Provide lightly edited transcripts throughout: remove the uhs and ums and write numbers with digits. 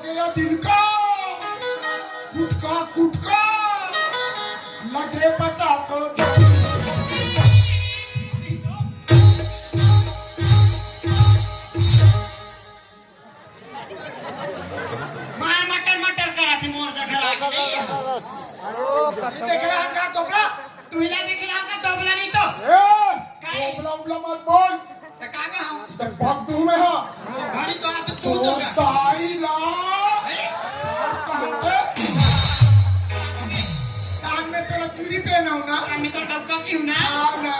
गया दिल का गुटका गुटका लगे 50 नहीं तो उबला उबला मत बोल भग दूं मैं हाँ तो साई ला कान में तेरा चूड़ी पहना हूं ना मैं तो डबका की हूं ना आओ ना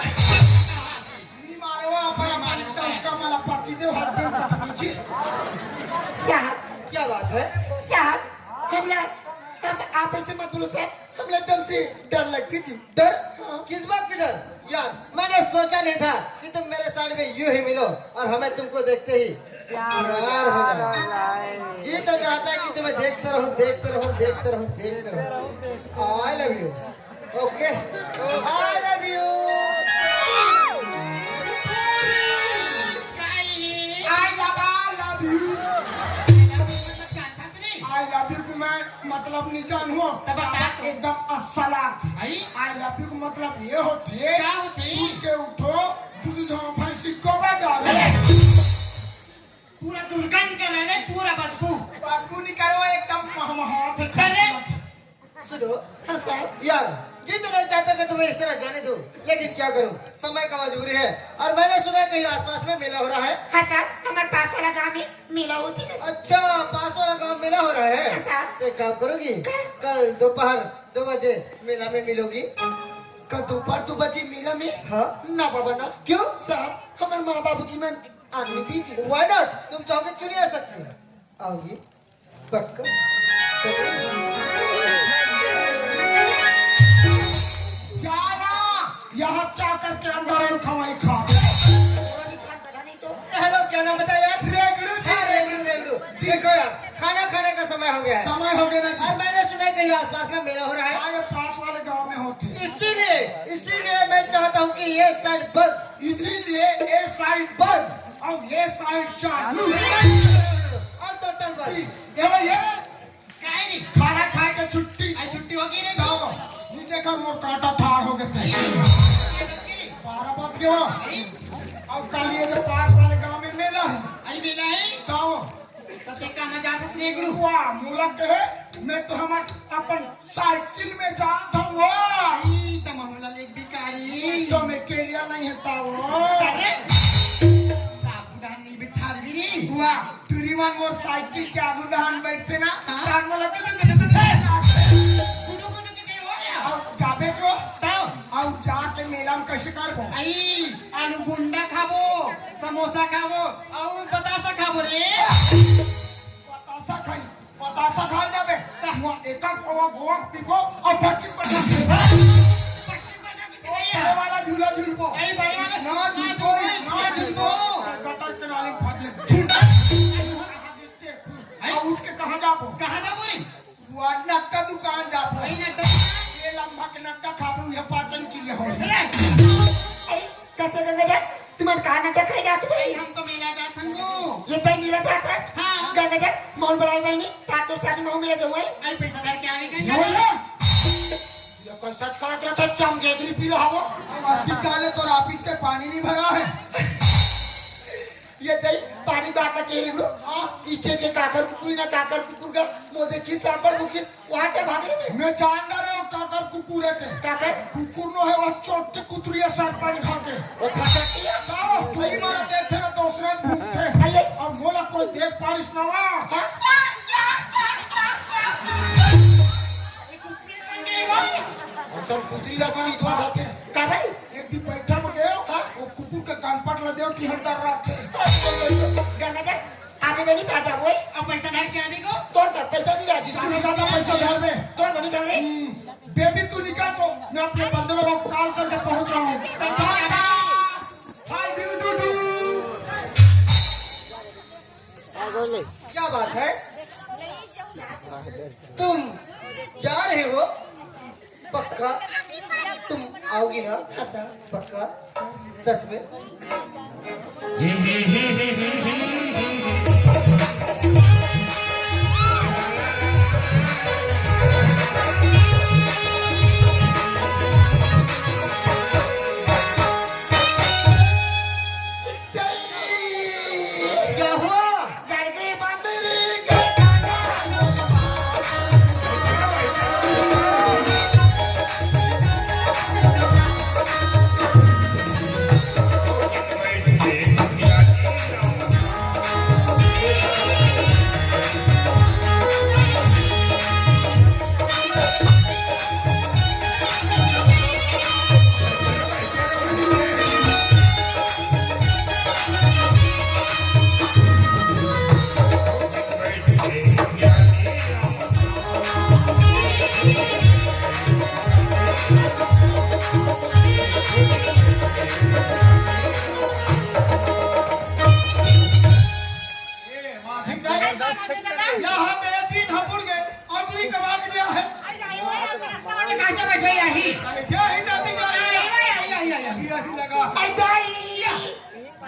नहीं मारो अपन अपन डबका मला पट्टी दे हाथ पे पीछे साहब क्या बात है साहब हम आप ऐसे मत बोलो साहब हम एकदम से डर लगती जी डर? किस बात की डर? यार मैंने सोचा नहीं था कि तुम मेरे साइड में यूं ही मिलो और हमें तुमको देखते ही प्यार हो जाए। जी तो चाहता है कि तुम्हें देखते रहो देखते रहो देखते रहो देखते रहो। I love you. Okay I love you. I love you को मैं मतलब नहीं जानू एकदम असलाम आई लव यू को मतलब ये होते क्या होते के उठो दूध धो फंसी गोबर डालो पूरा दुर्गंध का लेने पूरा बदबू नहीं करो एकदम महमहात करे सुनो हाँ साहब यार जी तो नहीं चाहता कि तुम्हें इस तरह जाने दूं, लेकिन क्या करूं, समय का मजबूरी है। और मैंने सुना कहीं आसपास में मेला हो रहा है। हाँ साहब हमारे पास वाला गाँव में मेला होती ना अच्छा पास वाला गांव मेला हो रहा है। हाँ साहब तो एक काम करोगी कल दोपहर 2 बजे मेला में मिलोगी। कल दोपहर 2 बजे मेला में हाँ ना बाबा ना क्यों? साहब हमारे माँ बाबू जी में आने दीजिए व्हाई नॉट? तुम चाहोगे क्यों नहीं आ सकती? आओगी पक्का? जाना यहाँ चा करके अंदर और खवाई खा हेलो क्या नाम बताया यार? रेगड़ू जी रेगड़ू रेगड़ू। देखो यार खाना खाने का समय हो गया है। समय हो गया ना जी और मैंने सुना है कहीं आसपास में मेला हो रहा है। ये पास वाले गांव में होती इसीलिए मैं चाहता हूँ कि ये साइड बंद, इसीलिए ये साइड बंद और ये साइड चालू और टोटल बंद। ये काहे नहीं खाना खाए के छुट्टी आई छुट्टी होगी रे जाओ नहीं देखा मोर कांटा ठाड़ हो गए 12 बज गए और कल ये जो पास वाले गांव में मेला है आई मिला है जाओ तो देखा मजा आता रेगड़ू वाह मूलक है मैं तो हम अपन साइकिल में जाता हूँ आई तमामुला लेक भिखारी तो मैं केरिया नहीं है वो अरे साबुदान नहीं बिठार भी नहीं वाह तुरीवान मोर साइकिल के आगू दहान बैठते ना हाँ? तार में लगते कुछ के हो गया और जाबे जो ताओ और जाके मेला में कैसे करबो आई आलू गुंडा खाबो समोसा खाबो और बतासा खाबो रे बतासा खा जाबे वो एक पवा गोवा पीबो और पट्टी पटा बड़े वाला झूला झूलबो आई बड़े वाला ना झूलबो गटर के नाले फटले और उठ के कहां जाबो कहां जाबो रे वो नट्टा दुकान जाबो आई ना ये लंबा के नट्टा खाबो ये पाचन के लिए हो कैसे गंगा तुम्हारे कहा नाटक खाई जात भाई हम तो मेला जात हंगो ये टाइम मेला जात है हाँ गंगा मॉल बुलाई भाई नहीं तातो शादी में मेला जाऊँ आई पैसा धर के आवे ये गंगा ये कौन सच करत रहता चमगेदरी पी लो हवो अति काले तो ऑफिस के पानी नहीं भरा है ये दई पानी बाका के रे पीछे के काकर कुकुरी ना काकर कुकुर का मोदे की सांपर मुखी वहां पे भागे में मैं जान रहा हूं काकर कुकुर है काकर कुकुर नो है वो चोट कुतरिया सर पर खा के वो खाता किया आओ भाई मारा देखे ना दूसरे भूखे आइए और मोला कोई देख पारिस ना वा सब कुतरी का चीज खाते का भाई एक दिन बैठा में गए वो कुकुर के कान पर ल देओ कि हम डर रहा थे गंगा आगे बनी ताजा हुई अब पैसा धर के आवे को तो कर पैसा नहीं राजी जाने ज्यादा पैसा घर में तो बनी कर रे बेबी तू निकल तो मैं अपने बंदरों को कॉल करके पहुंच रहा हूँ हाय डू क्या बात है? तुम जा रहे हो? पक्का तुम आओगी ना? पक्का सच में?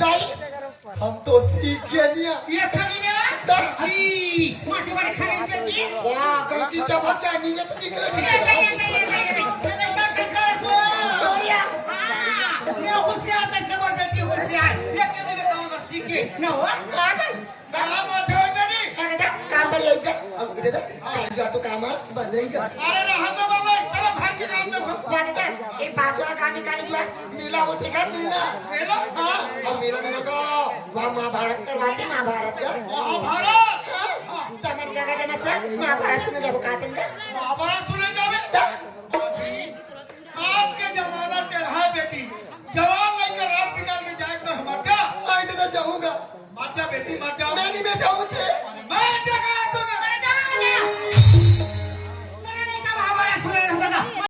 दाई हम तो सीख गए निया ये खाली मेरा आई माटी माटी खाने बेटी वाह गलती चबा जानी है तो निकले ये चले का कर सो डोरिया ये होशियार कैसे बोल बेटी होशियार ये के दिन काम सीखे ना हो आ गए काम मत हो बेटी काम बढ़िया इसका अब इधर का तो काम बंद रही का अरे ना हम तो बाबा चलो घर के काम देखो वादा एक पास वाला काम निकाली जो है मेला होते का मेला मेला हाँ अब मेला का वहाँ महाभारत करवाते महाभारत का महाभारत तमिल का कहते हैं महाभारत में जब कहते हैं महाभारत